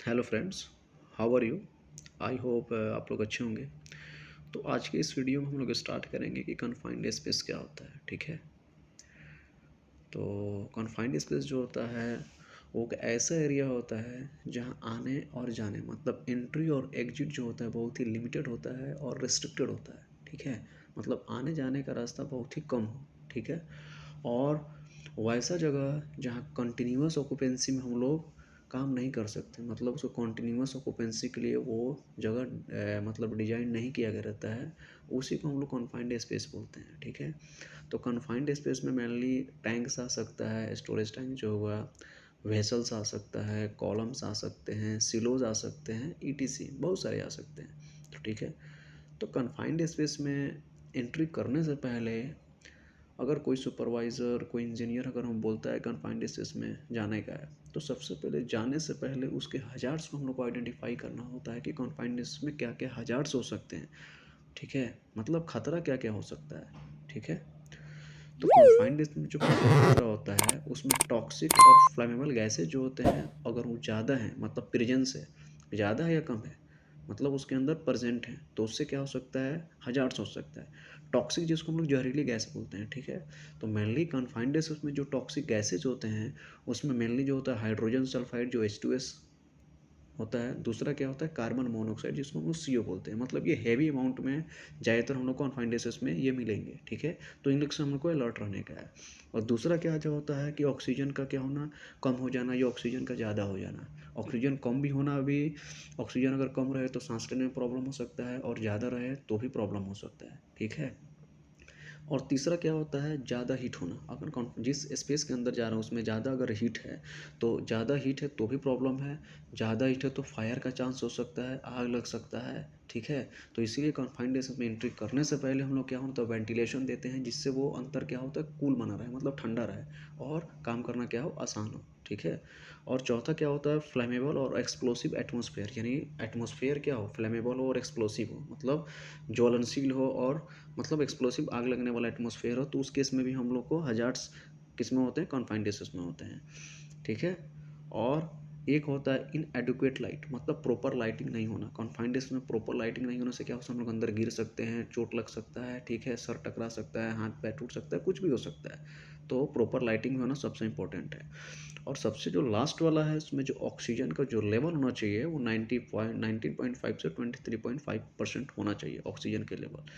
Hello friends, how are you. I hope आप लोग अच्छे होंगे। तो आज के इस वीडियो में हम लोग स्टार्ट करेंगे कि कन्फाइंड स्पेस क्या होता है। ठीक है, तो कन्फाइंड स्पेस जो होता है वो एक ऐसा एरिया होता है जहां आने और जाने मतलब एंट्री और एग्जिट जो होता है बहुत ही लिमिटेड होता है और रिस्ट्रिक्टेड होता है। ठीक है, मतलब आने जाने का रास्ता बहुत ही कम हो। ठीक है, और वैसा जगह जहाँ कंटिन्यूअस ऑक्यूपेंसी में हम लोग काम नहीं कर सकते, मतलब उसको कॉन्टीन्यूअस ऑक्यूपेंसी के लिए वो जगह मतलब डिजाइन नहीं किया गया रहता है, उसी को हम लोग कॉन्फाइंड स्पेस बोलते हैं। ठीक है, तो कन्फाइंड स्पेस में मेनली टैंक्स आ सकता है, स्टोरेज टैंक जो हुआ, वेसल्स आ सकता है, कॉलम्स आ सकते हैं, सिलोज आ सकते हैं, ईटीसी बहुत सारे आ सकते हैं। तो ठीक है, तो कन्फाइंड स्पेस में एंट्री करने से पहले अगर कोई सुपरवाइज़र कोई इंजीनियर अगर हम बोलता है कन्फाइंड स्पेस में जाने का है, तो सबसे पहले जाने से पहले उसके हजार्ड्स को हम लोग को आइडेंटिफाई करना होता है कि कन्फाइंड स्पेस में क्या क्या हजार्ड्स हो सकते हैं। ठीक है, मतलब खतरा क्या क्या हो सकता है। ठीक है, तो कन्फाइंड स्पेस में जो खतरा होता है उसमें टॉक्सिक और फ्लेमेबल गैसेज जो होते हैं, अगर वो ज़्यादा हैं मतलब प्रेजेंस है, ज़्यादा है या कम है, मतलब उसके अंदर प्रेजेंट है, तो उससे क्या हो सकता है, हजार्ड्स हो सकता है। टॉक्सिक जिसको हम लोग जहरीली गैस बोलते हैं। ठीक है, तो मेनली कन्फाइंड स्पेस में जो टॉक्सिक गैसेज होते हैं उसमें मेनली जो होता है हाइड्रोजन सल्फाइड जो H2S होता है, दूसरा क्या होता है कार्बन मोनोऑक्साइड जिसको हम लोग CO बोलते हैं। मतलब ये हैवी अमाउंट में ज़्यादातर हम लोग को कन्फाइंड स्पेस में ये मिलेंगे। ठीक है, तो इन लोग से हम लोग को अलर्ट रहने का है। और दूसरा क्या जो होता है कि ऑक्सीजन का क्या होना, कम हो जाना या ऑक्सीजन का ज़्यादा हो जाना। ऑक्सीजन कम भी होना, भी ऑक्सीजन अगर कम रहे तो सांस लेने में प्रॉब्लम हो सकता है, और ज़्यादा रहे तो भी प्रॉब्लम हो सकता है। ठीक है, और तीसरा क्या होता है ज़्यादा हीट होना। अगर जिस स्पेस के अंदर जा रहा हूँ उसमें ज़्यादा अगर हीट है तो ज़्यादा हीट है तो भी प्रॉब्लम है, ज़्यादा हीट है तो फायर का चांस हो सकता है, आग लग सकता है। ठीक है, तो इसीलिए कन्फाइंड स्पेस में एंट्री करने से पहले हम लोग क्या होता है वेंटिलेशन देते हैं, जिससे वो अंतर क्या होता है कूल बना रहे, मतलब ठंडा रहे और काम करना क्या हो आसान हो। ठीक है, और चौथा क्या होता है फ्लेमेबल और एक्सप्लोसिव एटमॉस्फेयर, यानी एटमॉस्फेयर क्या हो फ्लेमेबल हो और एक्सप्लोसिव हो, मतलब ज्वलनशील हो और मतलब एक्सप्लोसिव आग लगने वाला एटमॉस्फेयर हो, तो उस केस में भी हम लोग को हजार्ड्स किस में होते हैं कन्फाइंड स्पेस में होते हैं। ठीक है, और एक होता है इनएडुकेट लाइट, मतलब प्रॉपर लाइटिंग नहीं होना। कन्फाइंड स्पेस में प्रॉपर लाइटिंग नहीं होने से क्या होता है हम लोग अंदर गिर सकते हैं, चोट लग सकता है। ठीक है, सर टकरा सकता है, हाथ पैर टूट सकता है, कुछ भी हो सकता है। तो प्रॉपर लाइटिंग होना सबसे इंपॉर्टेंट है। और सबसे जो लास्ट वाला है उसमें जो ऑक्सीजन का जो लेवल होना चाहिए वो 19.5 से 23.5% होना चाहिए ऑक्सीजन के लेवल।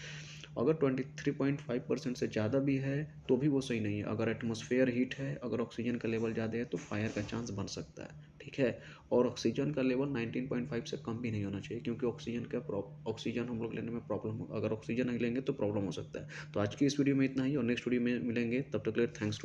अगर 23.5% से ज़्यादा भी है तो भी वो सही नहीं है। अगर एटमॉस्फेयर हीट है, अगर ऑक्सीजन का लेवल ज़्यादा है तो फायर का चांस बन सकता है। ठीक है, और ऑक्सीजन का लेवल 19.5 से कम भी नहीं होना चाहिए, क्योंकि ऑक्सीजन हम लोग लेने में प्रॉब्लम हो, अगर ऑक्सीजन नहीं लेंगे तो प्रॉब्लम हो सकता है। तो आज की इस वीडियो में इतना ही, और नेक्स्ट वीडियो में मिलेंगे, तब तक के लिए थैंक्स।